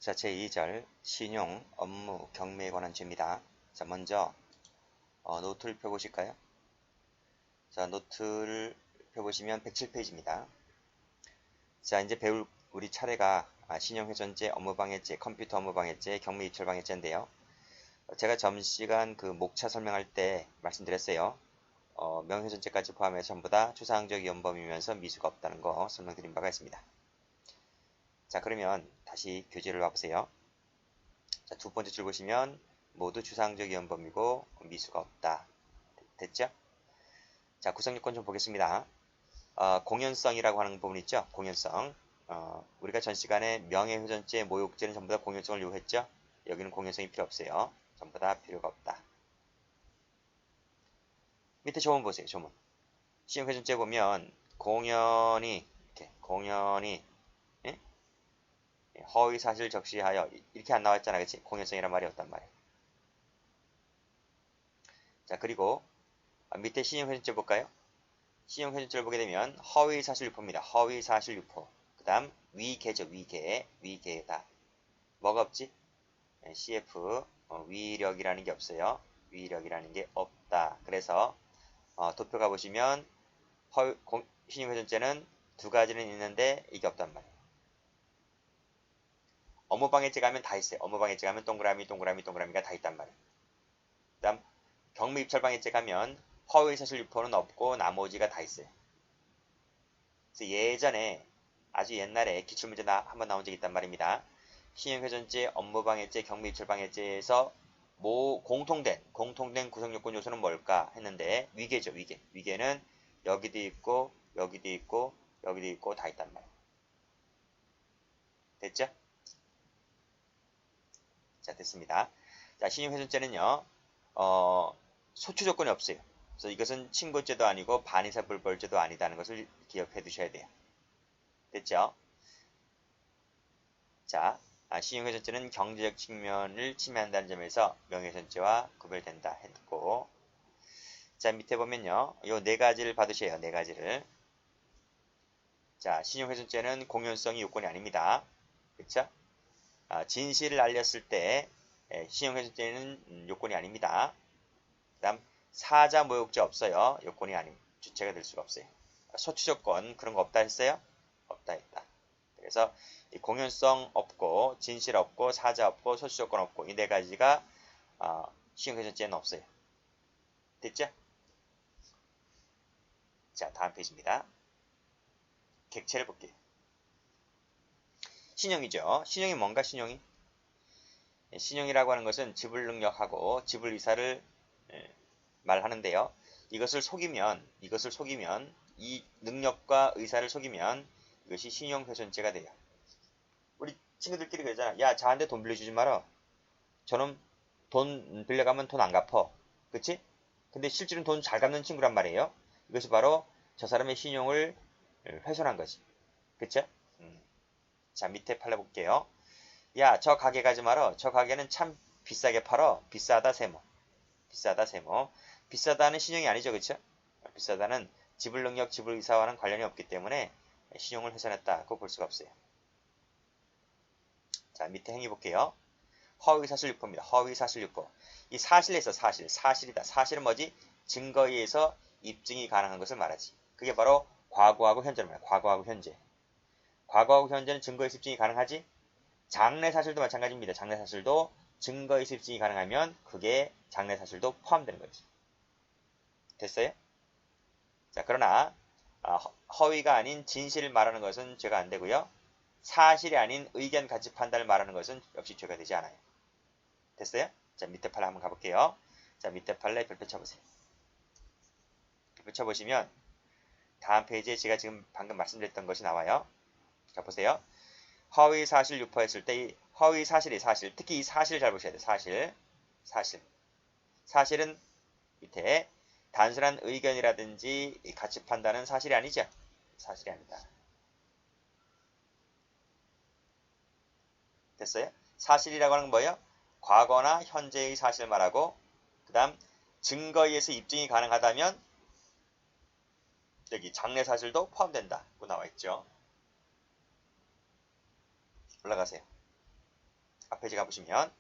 자, 제2절 신용, 업무, 경매에 관한 죄입니다. 자, 먼저 노트를 펴보실까요? 자, 노트를 펴보시면 107페이지입니다. 자, 이제 배울 우리 차례가 신용훼손죄, 업무방해죄, 컴퓨터 업무방해죄, 경매 입찰방해죄인데요. 제가 점심시간 그 목차 설명할 때 말씀드렸어요. 명예훼손죄까지 포함해서 전부 다 추상적 위헌범이면서 미수가 없다는 거 설명드린 바가 있습니다. 자, 그러면 다시 교재를 와보세요. 자, 두 번째 줄 보시면 모두 추상적 위헌범이고 미수가 없다. 됐죠? 자, 구성요건 좀 보겠습니다. 공연성이라고 하는 부분 있죠? 공연성. 우리가 전 시간에 명예훼손죄, 모욕죄는 전부 다 공연성을 요구했죠? 여기는 공연성이 필요 없어요. 전부 다 필요가 없다. 밑에 조문 보세요. 조문. 신용훼손죄 보면 공연이 예? 허위 사실 적시하여 이렇게 안 나왔잖아, 그치? 공연성이란 말이 없단 말이야. 자, 그리고 밑에 신용훼손죄 볼까요? 신용훼손죄를 보게 되면 허위 사실 유포입니다. 허위 사실 유포. 그 다음 위계죠. 위계다. 뭐가 없지? CF 위력이라는 게 없어요. 위력이라는 게 없다. 그래서 도표 가보시면 신용훼손죄는 두 가지는 있는데 이게 없단 말이에요. 업무방해죄 가면 다 있어요. 업무방해죄 가면 동그라미가 다 있단 말이에요. 그 다음 경매입찰방해죄 가면 허위사실 유포는 없고 나머지가 다 있어요. 그래서 예전에 아주 옛날에 기출문제 한번 나온 적이 있단 말입니다. 신용훼손죄, 업무방해죄, 경매입찰방해죄에서 공통된 구성요건 요소는 뭘까 했는데 위계죠. 위계는 여기도 있고 여기도 있고 여기도 있고 다 있단 말이에요. 됐죠? 자, 됐습니다. 자, 신용훼손죄는요. 소추 조건이 없어요. 그래서 이것은 친고죄도 아니고 반의사불벌죄도 아니다는 것을 기억해 두셔야 돼요. 됐죠? 자, 신용훼손죄는 경제적 측면을 침해한다는 점에서 명예훼손죄와 구별된다 했고, 자, 밑에 보면요. 요 네 가지를 받으셔요. 네 가지를. 자, 신용훼손죄는 공연성이 요건이 아닙니다. 그쵸? 진실을 알렸을 때 신용훼손죄는 요건이 아닙니다. 그 다음 사자 모욕죄 없어요. 요건이 주체가 될 수가 없어요. 소추조건 그런 거 없다 했어요? 없다 했다. 그래서 이 공연성 없고 진실 없고 사자 없고 소추조건 없고 이 네 가지가 신용훼손죄는 없어요. 됐죠? 자, 다음 페이지입니다. 객체를 볼게요. 신용이죠. 신용이 뭔가 신용이? 신용이라고 하는 것은 지불 능력하고 지불 의사를 말하는데요. 이것을 속이면 이 능력과 의사를 속이면 이것이 신용훼손죄가 돼요. 우리 친구들끼리 그러잖아. 야, 저한테 돈 빌려주지 마라. 저는 돈 빌려가면 돈 안 갚어. 그치? 근데 실제로는 돈 잘 갚는 친구란 말이에요. 이것이 바로 저 사람의 신용을 훼손한 거지. 그쵸? 자, 밑에 팔려볼게요. 야, 저 가게 가지 마라. 저 가게는 참 비싸게 팔어. 비싸다 세모. 비싸다 세모. 비싸다는 신용이 아니죠. 그쵸? 비싸다는 지불 능력, 지불 의사와는 관련이 없기 때문에 신용을 훼손했다고 볼 수가 없어요. 자, 밑에 행위 볼게요. 허위사실유포입니다. 허위사실유포. 이 사실에서 사실이다. 사실은 뭐지? 증거에 의해서 입증이 가능한 것을 말하지. 그게 바로 과거하고 현재를 말해요. 과거하고 현재. 과거하고 현재는 증거에서 입증이 가능하지? 장래사실도 마찬가지입니다. 장래사실도 증거에서 입증이 가능하면 그게 장래사실도 포함되는 거지. 됐어요? 자, 그러나 허위가 아닌 진실을 말하는 것은 죄가 안 되고요. 사실이 아닌 의견 가치 판단을 말하는 것은 역시 죄가 되지 않아요. 됐어요? 자, 밑에 팔 한번 가볼게요. 자, 밑에 팔에 별표 쳐보세요. 별표 쳐보시면 다음 페이지에 제가 지금 방금 말씀드렸던 것이 나와요. 자, 보세요. 허위 사실 유포했을 때 이 허위 사실이 사실, 특히 이 사실을 잘 보셔야 돼요. 사실은 밑에 단순한 의견이라든지 가치 판단은 사실이 아니죠. 사실이 아니다. 됐어요? 사실이라고 하는 건 뭐예요? 과거나 현재의 사실을 말하고 그 다음 증거에 의해서 입증이 가능하다면 여기 장래 사실도 포함된다고 나와 있죠. 올라가세요. 앞 페이지 가보시면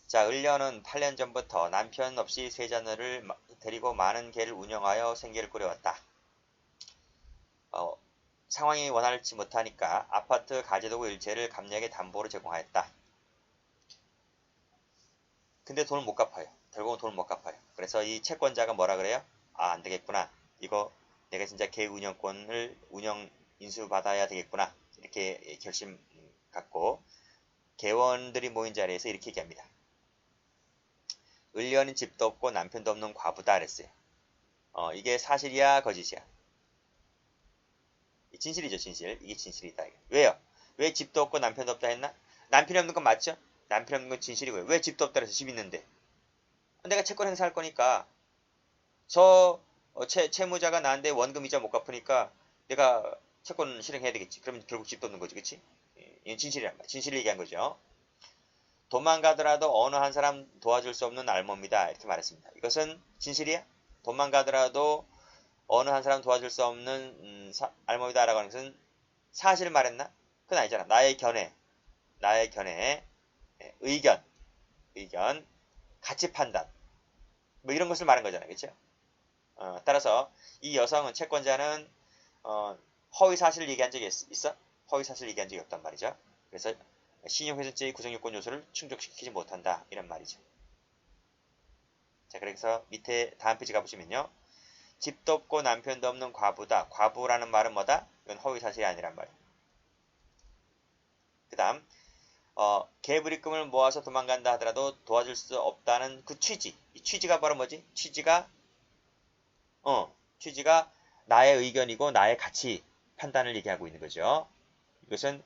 자, 을려는 8년 전부터 남편 없이 세 자녀를 데리고 많은 개를 운영하여 생계를 꾸려왔다. 상황이 원활치 못하니까 아파트 가재도구 일체를 감리에게 담보로 제공하였다. 근데 돈을 못 갚아요. 결국은 돈을 못 갚아요. 그래서 이 채권자가 뭐라 그래요? 아, 안 되겠구나. 이거 내가 진짜 개 운영권을 인수받아야 되겠구나. 이렇게 결심 갖고 개원들이 모인 자리에서 이렇게 얘기합니다. 을려는 집도 없고 남편도 없는 과부다 그랬어요. 이게 사실이야 거짓이야? 진실이죠, 진실. 이게 진실이다. 왜요? 왜 집도 없고 남편도 없다 했나? 남편이 없는 건 맞죠? 남편이 없는 건 진실이고요. 왜 집도 없다 해서 집 있는데? 내가 채권 행사할 거니까 저 채무자가 나한테 원금이자 못 갚으니까 내가 채권 실행해야 되겠지. 그러면 결국 집도 없는 거지, 그치? 이건 진실이란 말. 진실을 얘기한 거죠. 도망가더라도 어느 한 사람 도와줄 수 없는 알몸이다. 이렇게 말했습니다. 이것은 진실이야? 도망가더라도 어느 한 사람 도와줄 수 없는 알몸이다 라고 하는 것은 사실을 말했나? 그건 아니잖아. 나의 견해, 의견, 가치 판단 뭐 이런 것을 말한 거잖아요. 그렇죠? 따라서 이 여성은 채권자는 허위 사실을 얘기한 적이 있어? 허위 사실을 얘기한 적이 없단 말이죠. 그래서 신용훼손죄의 구성요건 요소를 충족시키지 못한다 이런 말이죠. 자, 그래서 밑에 다음 페이지 가보시면요. 집도 없고 남편도 없는 과부다. 과부라는 말은 뭐다? 이건 허위 사실이 아니란 말이에요. 그 다음 개불입금을 모아서 도망간다 하더라도 도와줄 수 없다는 그 취지. 이 취지가 바로 뭐지? 취지가 나의 의견이고 나의 가치 판단을 얘기하고 있는 거죠. 이것은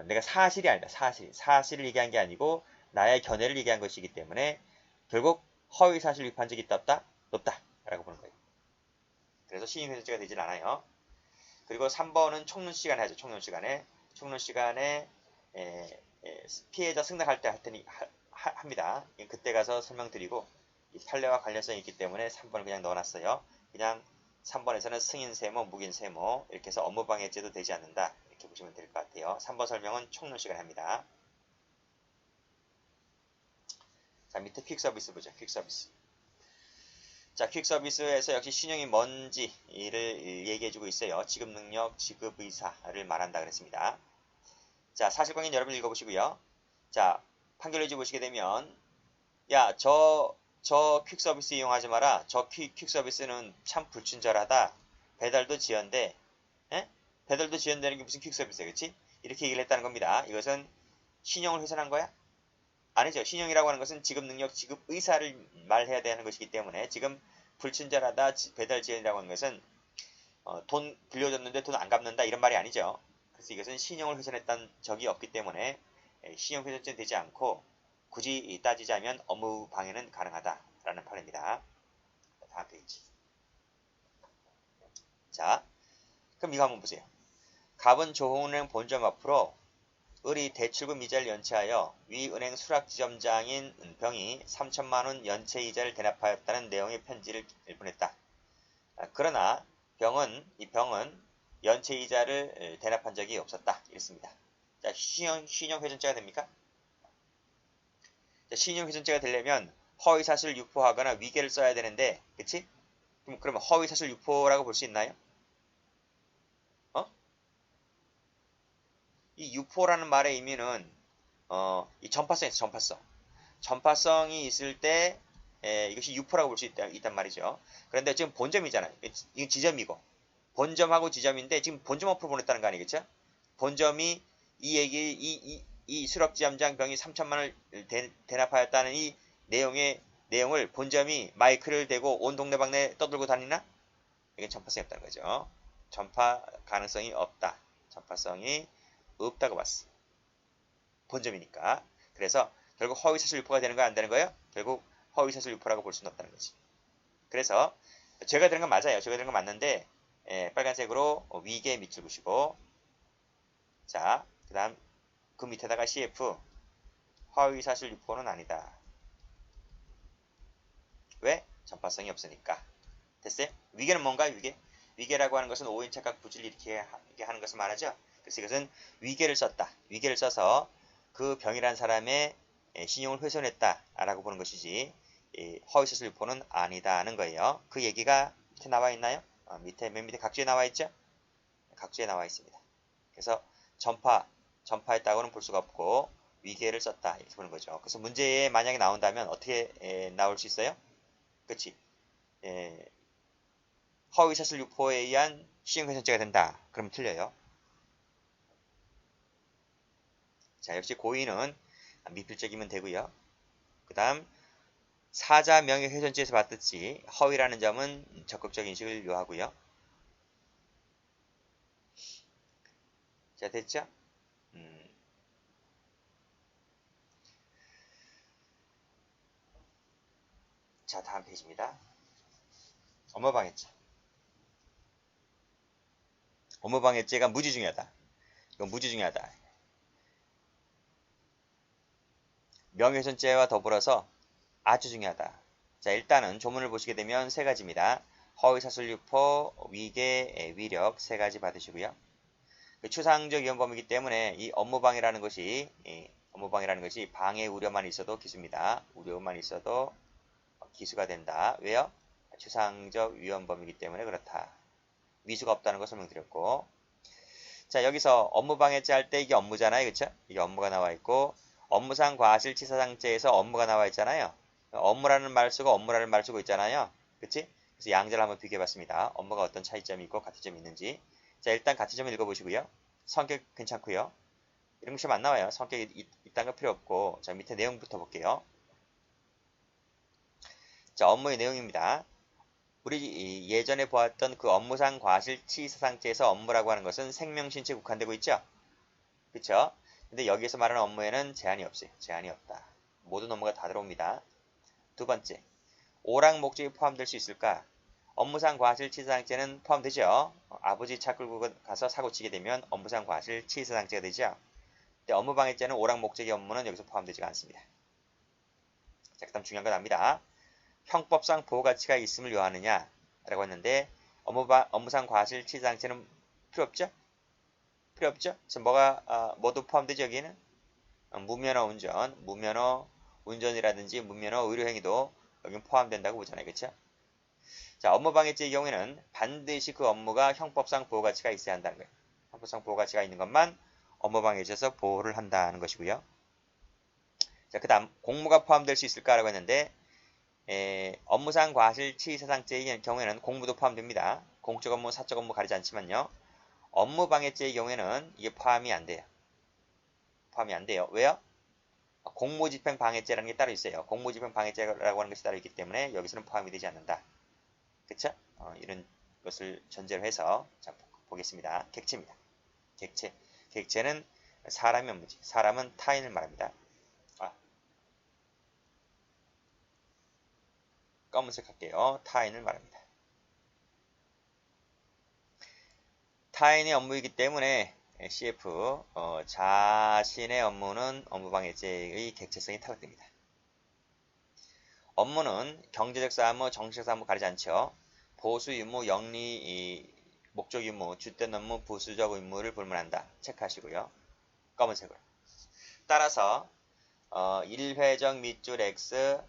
내가 사실이 아니다. 사실을 얘기한 게 아니고 나의 견해를 얘기한 것이기 때문에 결국 허위 사실 위반 적이 있다 없다? 높다 라고 보는 거예요. 그래서 신용훼손죄가 되질 않아요. 그리고 3번은 총론 시간에 하죠. 총론 시간에 피해자 승낙할 때 합니다. 그때 가서 설명드리고 이 판례와 관련성이 있기 때문에 3번을 그냥 넣어놨어요. 그냥 3번에서는 승인 세모, 묵인 세모 이렇게 해서 업무방해죄도 되지 않는다. 이렇게 보시면 될 것 같아요. 3번 설명은 총론 시간에 합니다. 자, 밑에 퀵 서비스 보죠. 퀵 서비스. 자, 퀵 서비스에서 역시 신용이 뭔지를 얘기해주고 있어요. 지급 능력, 지급 의사를 말한다 그랬습니다. 자, 사실관계는 여러분 읽어보시고요. 자, 판결문지 보시게 되면 야, 저 퀵 서비스 이용하지 마라. 저 퀵 서비스는 참 불친절하다. 배달도 지연돼. 에? 배달도 지연되는 게 무슨 퀵 서비스야, 그치? 이렇게 얘기를 했다는 겁니다. 이것은 신용을 훼손한 거야? 아니죠. 신용이라고 하는 것은 지급 능력, 지급 의사를 말해야 되는 것이기 때문에 지금 불친절하다, 배달 지연이라고 하는 것은 돈 빌려줬는데 돈 안 갚는다 이런 말이 아니죠. 그래서 이것은 신용을 훼손했던 적이 없기 때문에 신용훼손죄는 되지 않고 굳이 따지자면 업무 방해는 가능하다라는 판례입니다. 다음 페이지. 자, 그럼 이거 한번 보세요. 갑은 조흥은행 본점 앞으로 을이 대출금 이자를 연체하여 위 은행 수락지점장인 병이 3천만원 연체 이자를 대납하였다는 내용의 편지를 보냈다. 그러나 이 병은 연체 이자를 대납한 적이 없었다. 이랬습니다. 자, 신용훼손죄가 됩니까? 자, 신용훼손죄가 되려면 허위사실을 유포하거나 위계를 써야 되는데, 그치? 그러면 허위사실 유포라고 볼 수 있나요? 이 유포라는 말의 의미는 이 전파성이 있어. 전파성이 있을 때 이것이 유포라고 볼 수 있단 말이죠. 그런데 지금 본점이잖아요. 이건 지점이고 본점하고 지점인데 지금 본점 앞으로 보냈다는 거 아니겠죠? 본점이 이 수락지점장 병이 3천만 원을 대납하였다는 이 내용을 본점이 마이크를 대고 온 동네방네 떠들고 다니나? 이건 전파성이 없다는 거죠. 전파 가능성이 없다. 전파성이 없다고 봤어. 본점이니까. 그래서 결국 허위사실 유포가 되는 거야, 안 되는 거예요? 결국 허위사실 유포라고 볼 수는 없다는 거지. 그래서 죄가 되는 건 맞아요. 죄가 되는 건 맞는데 빨간색으로 위계 밑줄 보시고 자, 그 다음 그 밑에다가 CF 허위사실 유포는 아니다. 왜? 전파성이 없으니까. 됐어요? 위계는 뭔가요? 위계라고 하는 것은 오인착각 부질 이렇게 하는 것을 말하죠. 그래서 이것은 위계를 썼다. 위계를 써서 그 병이란 사람의 신용을 훼손했다라고 보는 것이지 허위사실 유포는 아니다는 거예요. 그 얘기가 밑에 나와 있나요? 맨 밑에 각주에 나와 있죠? 각주에 나와 있습니다. 그래서 전파했다고는 볼 수가 없고 위계를 썼다 이렇게 보는 거죠. 그래서 문제에 만약에 나온다면 어떻게 나올 수 있어요? 그치? 허위사실 유포에 의한 신용훼손죄가 된다. 그러면 틀려요. 자, 역시 고의는 미필적이면 되고요. 그 다음 사자 명예훼손죄에서 봤듯이 허위라는 점은 적극적 인식을 요하고요. 자, 됐죠? 자, 다음 페이지입니다. 업무방해죄. 업무방해죄가 무지 중요하다. 이건 무지 중요하다. 명예훼손죄와 더불어서 아주 중요하다. 자, 일단은 조문을 보시게 되면 세 가지입니다. 허위사실 유포, 위계, 위력 세 가지 받으시고요. 추상적 위헌범이기 때문에 이 업무방해라는 것이 방해 우려만 있어도 기수입니다. 우려만 있어도 기수가 된다. 왜요? 추상적 위헌범이기 때문에 그렇다. 미수가 없다는 걸 설명드렸고, 자, 여기서 업무방해죄 할 때 이게 업무잖아요. 그쵸? 이게 업무가 나와 있고, 업무상 과실치사상죄에서 업무가 나와 있잖아요. 업무라는 말 쓰고 업무라는 말 쓰고 있잖아요. 그치? 그래서 양자를 한번 비교해봤습니다. 업무가 어떤 차이점이 있고 같은 점이 있는지. 자, 일단 같은 점을 읽어보시고요. 성격 괜찮고요. 이런 거 시험 안 나와요. 성격이 이딴 거 필요 없고. 자, 밑에 내용부터 볼게요. 자, 업무의 내용입니다. 우리 예전에 보았던 그 업무상 과실치사상죄에서 업무라고 하는 것은 생명신체에 국한되고 있죠? 그쵸? 근데 여기에서 말하는 업무에는 제한이 없어요. 제한이 없다. 모든 업무가 다 들어옵니다. 두 번째, 오락 목적이 포함될 수 있을까? 업무상 과실치사상죄는 포함되죠. 아버지 차 끌고 가서 사고 치게 되면 업무상 과실치사상죄가 되죠. 근데 업무방해죄는 오락 목적의 업무는 여기서 포함되지가 않습니다. 자, 그 다음 중요한 건 압니다. 형법상 보호가치가 있음을 요하느냐? 라고 했는데 업무상 과실치사상죄는 필요 없죠? 필요 없죠? 그래서 뭐도 포함되죠, 여기는? 무면허 운전이라든지 무면허 의료행위도 여기 포함된다고 보잖아요. 그쵸? 자, 업무방해죄의 경우에는 반드시 그 업무가 형법상 보호가치가 있어야 한다는 거예요. 형법상 보호가치가 있는 것만 업무방해죄에서 보호를 한다는 것이고요. 자, 그 다음 공무가 포함될 수 있을까라고 했는데 업무상 과실치사상죄의 경우에는 공무도 포함됩니다. 공적 업무, 사적 업무 가리지 않지만요. 업무방해죄의 경우에는 이게 포함이 안 돼요. 포함이 안 돼요. 왜요? 공무집행방해죄라는 게 따로 있어요. 공무집행방해죄라고 하는 것이 따로 있기 때문에 여기서는 포함이 되지 않는다. 그쵸? 이런 것을 전제로 해서 자, 보겠습니다. 객체입니다. 객체. 객체는 사람의 업무지. 사람은 타인을 말합니다. 검은색 할게요. 타인을 말합니다. 타인의 업무이기 때문에 CF 자신의 업무는 업무방해죄의 객체성이 타락됩니다. 업무는 경제적 사무, 정치적 사무 가리지 않죠. 보수 의무, 영리 목적 의무, 주된 업무, 부수적 의무를 불문한다. 체크하시고요. 검은색으로. 따라서 일회적 밑줄 X,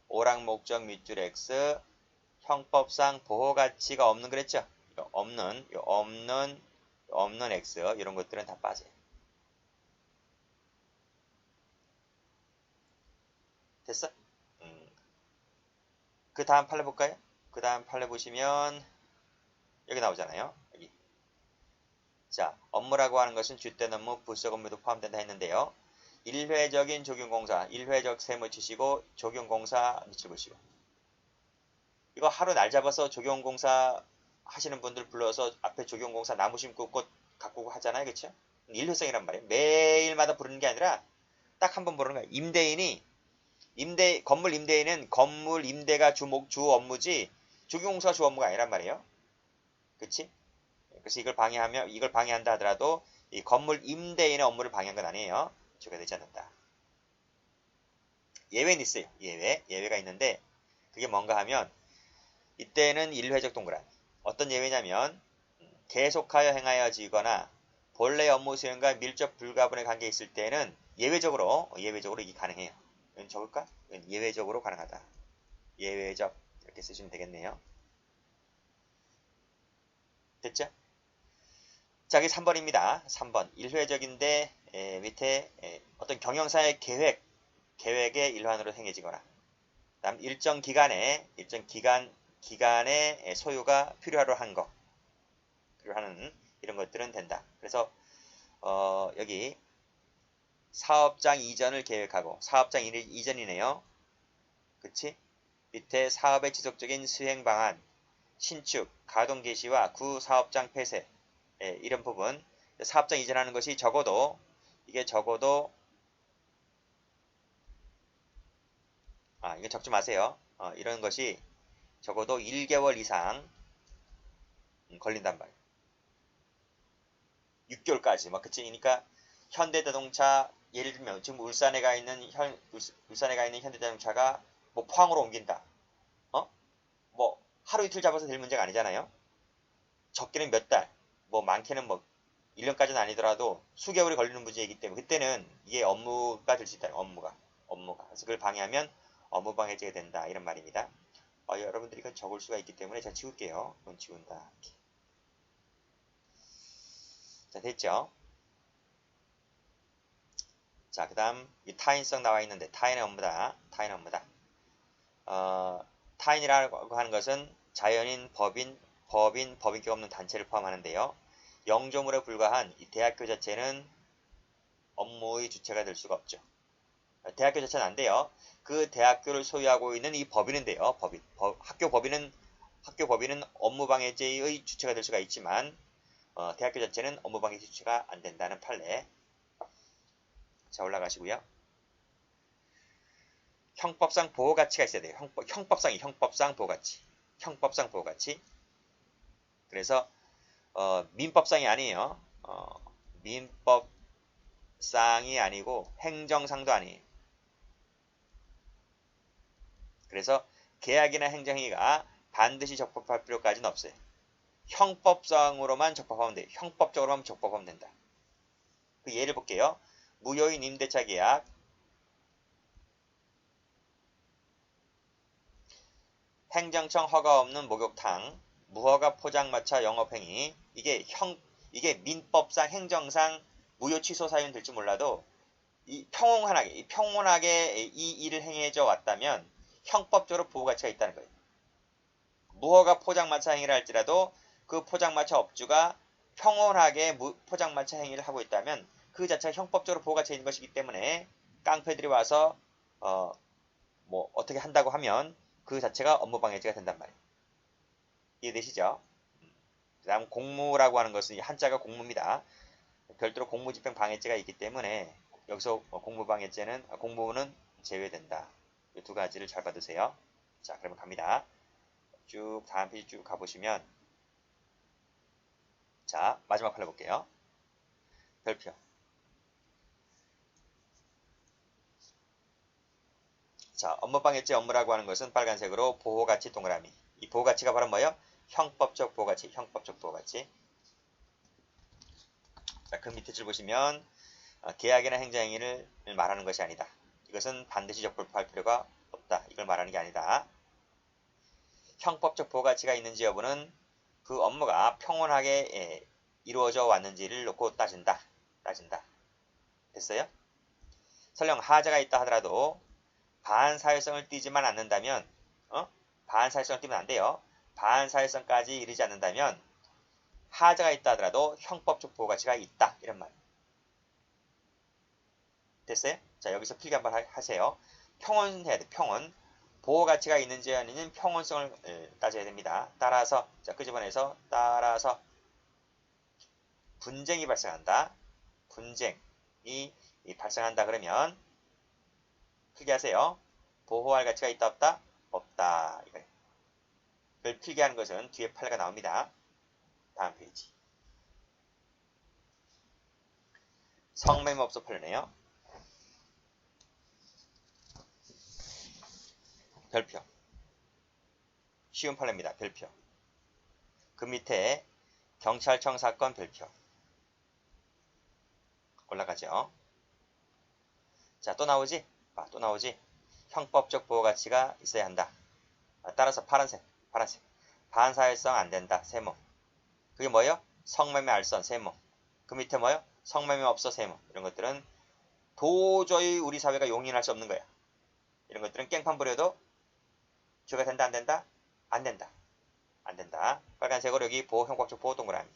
오락 목적 밑줄 X, 형법상 보호가치가 없는 그랬죠? 없는 X 이런 것들은 다 빠져요. 됐어? 그 다음 판례 볼까요? 그 다음 판례 보시면 여기 나오잖아요. 여기. 자, 업무라고 하는 것은 주된 업무, 부수적 업무도 포함된다 했는데요. 일회적인 적용공사, 일회적 세무 치시고 적용공사 밑줄 보시고. 이거 하루 날 잡아서 적용공사 하시는 분들 불러서 앞에 적용공사 나무 심고 꽃 가꾸고 하잖아요. 그쵸? 일회성이란 말이에요. 매일마다 부르는 게 아니라 딱 한 번 부르는 거예요. 건물 임대인은 건물 임대가 주 업무지 적용공사가 주 업무가 아니란 말이에요. 그치? 그래서 이걸 방해한다 하더라도 이 건물 임대인의 업무를 방해한 건 아니에요. 죄가 되지 않는다. 예외는 있어요. 예외가 있는데 그게 뭔가 하면 이때는 일회적 동그라미. 어떤 예외냐면 계속하여 행하여지거나 본래 업무 수행과 밀접 불가분의 관계에 있을 때는 예외적으로 이게 가능해요. 적을까? 예외적으로 가능하다. 예외적 이렇게 쓰시면 되겠네요. 됐죠? 자, 이게 3번입니다. 3번. 일회적인데 밑에 어떤 경영사의 계획의 일환으로 행해지거나 다음 기간에 소유가 필요하는 이런 것들은 된다. 그래서 여기 사업장 이전을 계획하고 사업장 이전이네요. 그치? 밑에 사업의 지속적인 수행 방안, 신축, 가동 개시와 구 사업장 폐쇄 이런 부분 사업장 이전하는 것이 이게 적어도 이거 적지 마세요. 이런 것이 적어도 1개월 이상 걸린단 말이에요. 6개월까지 그치? 그러니까 현대자동차 예를 들면 지금 울산에 가 있는 현대자동차가 뭐 포항으로 옮긴다. 뭐 하루 이틀 잡아서 될 문제가 아니잖아요. 적게는 몇 달, 뭐 많게는 뭐 1년까지는 아니더라도 수개월이 걸리는 문제이기 때문에 그때는 이게 업무가 될 수 있다. 업무가. 그래서 그걸 방해하면 업무 방해죄가 된다. 이런 말입니다. 여러분들이 이건 적을 수가 있기 때문에 제가 지울게요. 이건 지운다. 이렇게. 자, 됐죠? 자, 그 다음 타인성 나와 있는데 타인의 업무다. 타인이라고 하는 것은 자연인, 법인격 없는 단체를 포함하는데요. 영조물에 불과한 이 대학교 자체는 업무의 주체가 될 수가 없죠. 대학교 자체는 안 돼요. 그 대학교를 소유하고 있는 이 법인은 돼요. 학교 법인은 업무방해죄의 주체가 될 수가 있지만 대학교 자체는 업무방해 주체가 안 된다는 판례. 자, 올라가시고요. 형법상 보호가치가 있어야 돼요. 형법상 보호가치. 그래서 민법상이 아니에요. 민법상이 아니고 행정상도 아니에요. 그래서 계약이나 행정행위가 반드시 적법할 필요까지는 없어요. 형법상으로만 적법하면 돼요. 형법적으로만 적법하면 된다. 그 예를 볼게요. 무효인 임대차 계약, 행정청 허가 없는 목욕탕, 무허가 포장마차 영업행위. 이게 민법상, 행정상 무효 취소 사유는 될지 몰라도 평온하게 이 일을 행해져 왔다면 형법적으로 보호가치가 있다는 거예요. 무허가 포장마차 행위를 할지라도 그 포장마차 업주가 평온하게 포장마차 행위를 하고 있다면 그 자체가 형법적으로 보호가치가 있는 것이기 때문에 깡패들이 와서 뭐 어떻게 한다고 하면 그 자체가 업무방해죄가 된단 말이에요. 이해되시죠? 그 다음 공무라고 하는 것은 한자가 공무입니다. 별도로 공무집행방해죄가 있기 때문에 여기서 공무는 제외된다. 이 두 가지를 잘 받으세요. 자, 그러면 갑니다. 쭉 다음 페이지 쭉 가보시면 자, 마지막 판례 볼게요. 별표. 자, 업무방해죄 업무라고 하는 것은 빨간색으로 보호가치 동그라미. 이 보호가치가 바로 뭐예요? 형법적 보호가치. 자, 그 밑에 줄 보시면 계약이나 행정행위를 말하는 것이 아니다. 이것은 반드시 적법할 필요가 없다. 이걸 말하는 게 아니다. 형법적 보호가치가 있는지 여부는 그 업무가 평온하게 이루어져 왔는지를 놓고 따진다. 됐어요? 설령 하자가 있다 하더라도 반사회성을 띠지만 않는다면 반사회성을 띠면 안 돼요. 반사회성까지 이르지 않는다면 하자가 있다 하더라도 형법적 보호가치가 있다. 이런 말. 됐어요? 자, 여기서 필기 한번 하세요. 평온해야 돼. 평온. 보호가치가 있는지 아니면 평온성을 따져야 됩니다. 따라서 분쟁이 발생한다. 분쟁이 발생한다 그러면 필기하세요. 보호할 가치가 있다 없다? 없다. 이걸 필기하는 것은 뒤에 판례가 나옵니다. 다음 페이지. 성매매업소 판례네요. 별표. 쉬운 판례입니다. 별표. 그 밑에 경찰청 사건 별표. 올라가죠. 자, 또 나오지? 또 나오지? 형법적 보호가치가 있어야 한다. 따라서 파란색. 반사회성 안 된다. 세모. 그게 뭐예요? 성매매 알선 세모. 그 밑에 뭐예요? 성매매 없어 세모. 이런 것들은 도저히 우리 사회가 용인할 수 없는 거야. 이런 것들은 깽판 부려도 죄가 된다 안 된다? 안 된다. 안 된다. 빨간색으로 여기 보호 형법적 보호 동그라미.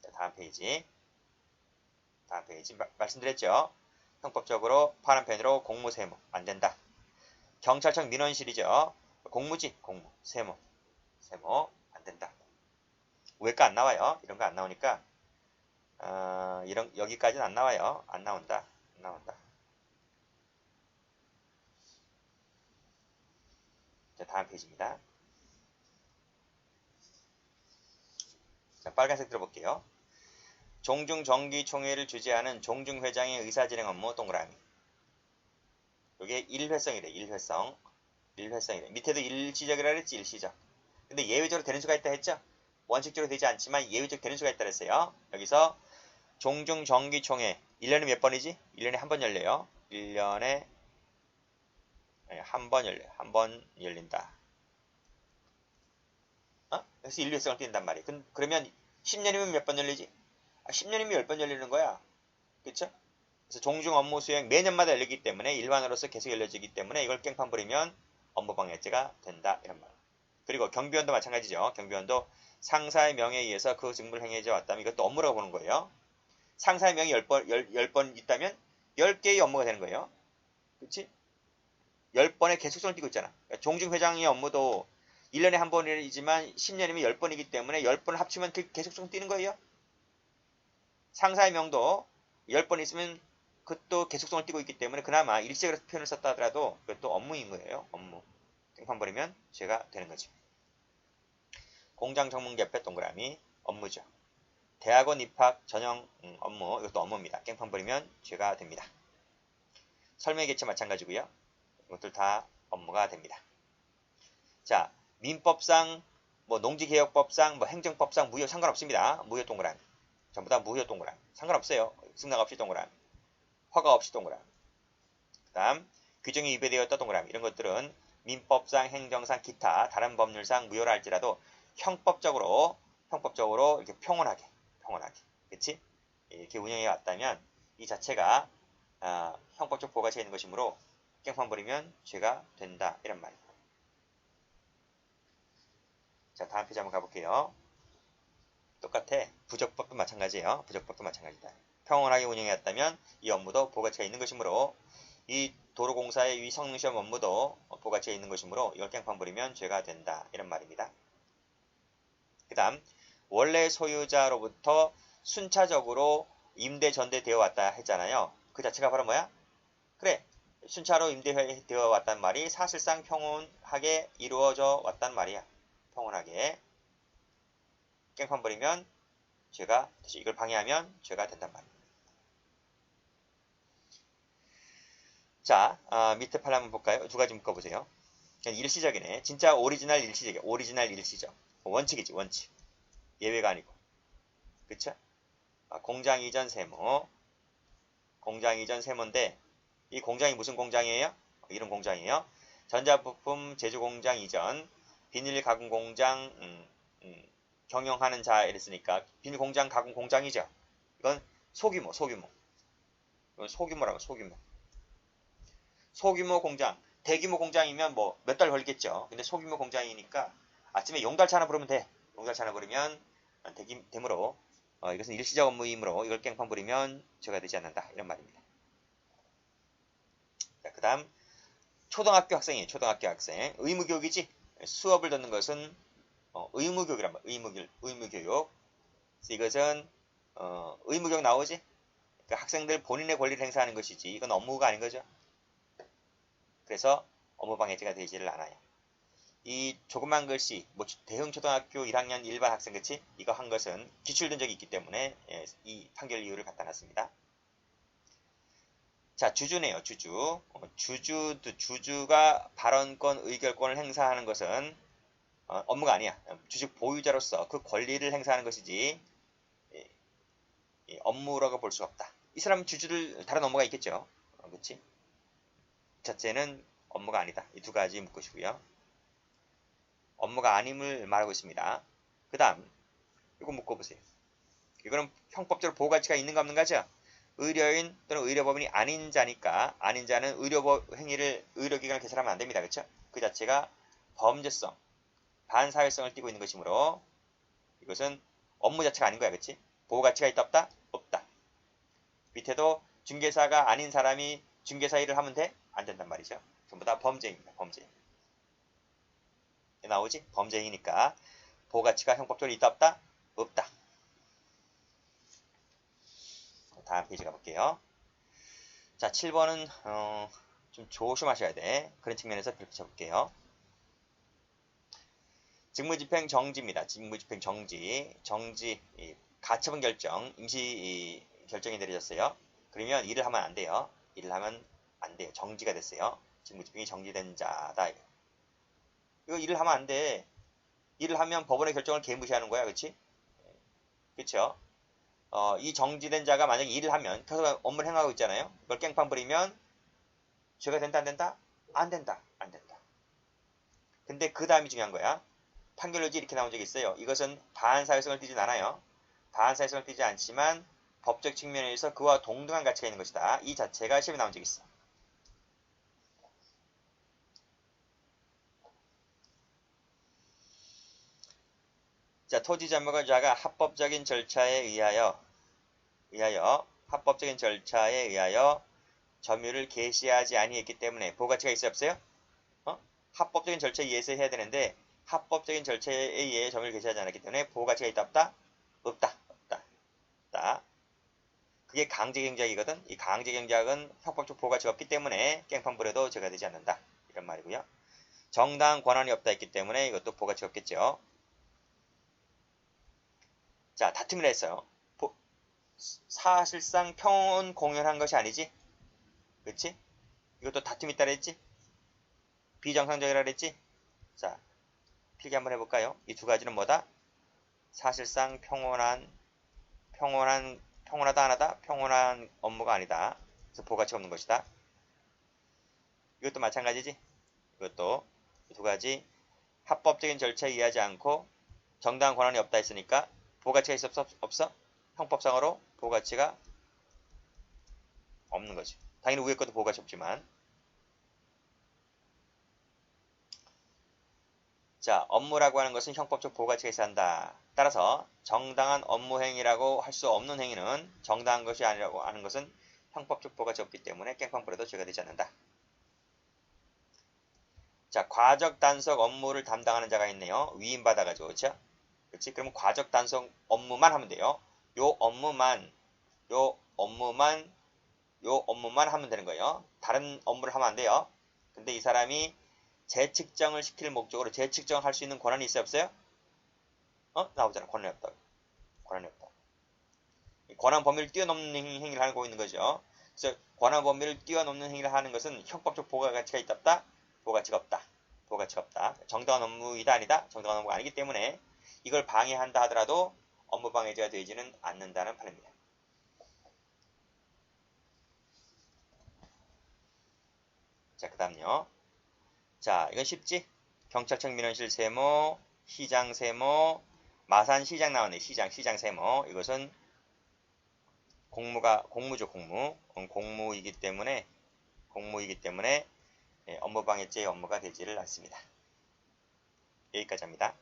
자, 다음 페이지 말씀드렸죠. 형법적으로 파란 펜으로 공무 세모 안 된다. 경찰청 민원실이죠. 공무지 공무 세모 안 된다. 외과 안 나와요. 이런 거 안 나오니까 여기까지는 안 나와요. 안 나온다. 자, 다음 페이지입니다. 자, 빨간색 들어볼게요. 종중정기총회를 주재하는 종중회장의 의사진행 업무 동그라미. 이게 일회성이래. 일회성이래. 밑에도 일시적이라 그랬지. 일시적. 근데 예외적으로 되는 수가 있다 했죠. 원칙적으로 되지 않지만 예외적으로 되는 수가 있다 그랬어요. 여기서 종중정기총회 1년에 몇 번이지? 1년에 한 번 열려요. 1년에 한 번 열려요. 한 번 열린다. 그래서 일회성을 띈단 말이에요. 그러면 10년이면 몇 번 열리지? 10년이면 10번 열리는 거야. 그쵸? 그래서 종중 업무 수행 매년마다 열리기 때문에 일반으로서 계속 열려지기 때문에 이걸 깽판 부리면 업무방해죄가 된다. 이런 말. 그리고 경비원도 마찬가지죠. 경비원도 상사의 명예에 의해서 그 직무를 행해져 왔다면 이것도 업무라고 보는 거예요. 상사의 명이 10번 있다면 10개의 업무가 되는 거예요. 그치? 10번의 계속성을 띠고 있잖아. 그러니까 종중회장의 업무도 1년에 한 번이지만 10년이면 10번이기 때문에 10번을 합치면 그 계속성 띠는 거예요. 상사의 명도 10번 있으면 그것도 계속성을 띠고 있기 때문에 그나마 일시적으로 표현을 썼다 하더라도 그것도 업무인 거예요. 업무. 깽판 버리면 죄가 되는 거죠. 공장 전문 개폐 동그라미 업무죠. 대학원 입학 전형 업무 이것도 업무입니다. 깽판 버리면 죄가 됩니다. 설명 개체 마찬가지고요. 이것들 다 업무가 됩니다. 자, 민법상 뭐 농지개혁법상 뭐 행정법상 무효 상관없습니다. 무효 동그라미. 전부 다 무효 동그라미. 상관없어요. 승낙 없이 동그라미. 허가 없이 동그라미. 그 다음 규정이 위배되었다 동그라미. 이런 것들은 민법상 행정상 기타 다른 법률상 무효라 할지라도 형법적으로 이렇게 평온하게 그치? 이렇게 운영해 왔다면 이 자체가 형법적 보호가 있는 것이므로 깽판 부리면 죄가 된다. 이런 말입니다. 자, 다음 페이지 한번 가볼게요. 똑같아. 부적법도 마찬가지예요. 부적법도 마찬가지다. 평온하게 운영해왔다면 이 업무도 보호가치가 있는 것이므로 이 도로공사의 이 성능시험 업무도 보호가치가 있는 것이므로 이걸 깽판 부리면 죄가 된다. 이런 말입니다. 그 다음 원래 소유자로부터 순차적으로 임대 전대되어 왔다 했잖아요. 그 자체가 바로 뭐야? 그래. 순차로 임대되어 왔단 말이 사실상 평온하게 이루어져 왔단 말이야. 평온하게. 깽판 부리면 죄가 되죠. 이걸 방해하면 죄가 된단 말이에요. 자, 밑에 팔 한번 볼까요? 두 가지 묶어보세요. 일시적이네. 진짜 오리지널 일시적이야. 오리지널 일시적. 원칙이지, 원칙. 예외가 아니고. 그쵸? 공장 이전 세무. 공장 이전 세무인데, 이 공장이 무슨 공장이에요? 이런 공장이에요. 전자부품 제조공장 이전, 비닐 가공 공장, 경영하는 자 이랬으니까 비닐 공장 가공 공장이죠. 이건 소규모. 이건 소규모라고 소규모. 소규모 공장. 대규모 공장이면 뭐 몇 달 걸리겠죠. 근데 소규모 공장이니까 아침에 용달차 하나 부르면 돼. 용달차 하나 부르면 되므로 이것은 일시적 업무이므로 이걸 깽판 부리면 죄가 되지 않는다. 이런 말입니다. 자, 그 다음 초등학교 학생이에요. 초등학교 학생. 의무교육이지. 수업을 듣는 것은 의무교육이란 말이에요. 의무교육. 이것은 의무교육 나오지? 그러니까 학생들 본인의 권리를 행사하는 것이지 이건 업무가 아닌 거죠. 그래서 업무방해죄가 되지를 않아요. 이 조그만 글씨, 뭐 대형 초등학교 1학년 일반 학생 그치? 이거 한 것은 기출된 적이 있기 때문에 이 판결 이유를 갖다 놨습니다. 자, 주주네요. 주주가 발언권, 의결권을 행사하는 것은 업무가 아니야. 주식 보유자로서 그 권리를 행사하는 것이지 업무라고 볼 수 없다. 이 사람 주주들 다른 업무가 있겠죠. 그치? 자체는 업무가 아니다. 이 두 가지 묶으시고요. 업무가 아님을 말하고 있습니다. 그 다음 이거 묶어보세요. 이거는 형법적으로 보호가치가 있는가 없는가죠? 의료인 또는 의료법인이 아닌 자니까 아닌 자는 의료법 행위를 의료기관을 개설하면 안됩니다. 그렇죠? 그 자체가 범죄성, 반사회성을 띠고 있는 것이므로 이것은 업무 자체가 아닌 거야. 그치? 보호가치가 있다 없다? 없다. 밑에도 중개사가 아닌 사람이 중개사 일을 하면 돼? 안 된단 말이죠. 전부 다 범죄입니다. 범죄. 나오지? 범죄행위니까 보호가치가 형법적으로 있다 없다? 없다. 다음 페이지 가볼게요. 자, 7번은 좀 조심하셔야 돼. 그런 측면에서 펼쳐볼게요. 직무집행 정지입니다. 직무집행 정지. 가처분 결정, 임시 결정이 내려졌어요. 그러면 일을 하면 안 돼요. 일을 하면 안 돼요. 정지가 됐어요. 직무집행이 정지된 자다. 이거 일을 하면 안 돼. 일을 하면 법원의 결정을 개무시하는 거야. 그치? 그쵸? 이 정지된 자가 만약에 일을 하면, 계속 업무를 행하고 있잖아요. 이걸 깽판 부리면 죄가 된다, 안 된다? 안 된다, 안 된다. 근데 그 다음이 중요한 거야. 판결로지 이렇게 나온 적이 있어요. 이것은 반사회성을 띠진 않아요. 반사회성을 띠지 않지만 법적 측면에서 그와 동등한 가치가 있는 것이다. 이 자체가 시험에 나온 적이 있어. 자, 토지 점유자가 합법적인 절차에 의하여 합법적인 절차에 의하여 점유를 개시하지 아니했기 때문에 보호가치가 있어요, 없어요? 합법적인 절차에 의해서 해야 되는데 합법적인 절차에 의해 점유를 개시하지 않았기 때문에 보호가치가 있다 없다? 없다. 없다. 그게 강제경작이거든. 이 강제경작은 형법적 보호가치가 없기 때문에 깽판 부려도 죄가 되지 않는다. 이런 말이고요. 정당한 권한이 없다 했기 때문에 이것도 보호가치가 없겠죠. 자, 다툼이라 했어요. 사실상 평온 공연한 것이 아니지? 그렇지? 이것도 다툼이 있다 그랬지? 비정상적이라 그랬지? 자, 필기 한번 해볼까요? 이 두 가지는 뭐다? 사실상 평온하다 하나다? 평온한 업무가 아니다. 그래서 보호가치가 없는 것이다. 이것도 마찬가지지? 이것도 두 가지 합법적인 절차에 의하지 않고 정당한 권한이 없다 했으니까 보호가치가 있어 없어? 형법상으로 보호가치가 없는 거지. 당연히 위에 것도 보호가치 없지만. 자, 업무라고 하는 것은 형법적 보호가치가 있어야 한다. 따라서 정당한 업무 행위라고 할 수 없는 행위는 정당한 것이 아니라고 하는 것은 형법적 보호가치 없기 때문에 깽판 부려도 죄가 되지 않는다. 자, 과적 단속 업무를 담당하는 자가 있네요. 위임받아가지고, 그렇죠? 그렇지? 그러면 과적 단속 업무만 하면 돼요. 요 업무만 하면 되는 거예요. 다른 업무를 하면 안 돼요. 근데 이 사람이 재측정을 시킬 목적으로 재측정을 할 수 있는 권한이 있어요, 없어요? 나오잖아. 권한이 없다. 권한이 없다. 권한 범위를 뛰어넘는 행위를 하고 있는 거죠. 그래서 권한 범위를 뛰어넘는 행위를 하는 것은 형법적 보호가치가 있다 없다? 보호가치가 없다. 보호가치가 없다. 정당한 업무이다 아니다? 정당한 업무가 아니기 때문에 이걸 방해한다 하더라도 업무방해죄가 되지는 않는다는 판입니다. 자, 그 다음요. 자, 이건 쉽지? 경찰청 민원실 세모, 시장 세모, 마산시장 나왔네. 시장 세모. 이것은 공무죠, 공무. 공무이기 때문에 업무방해죄의 업무가 되지를 않습니다. 여기까지 합니다.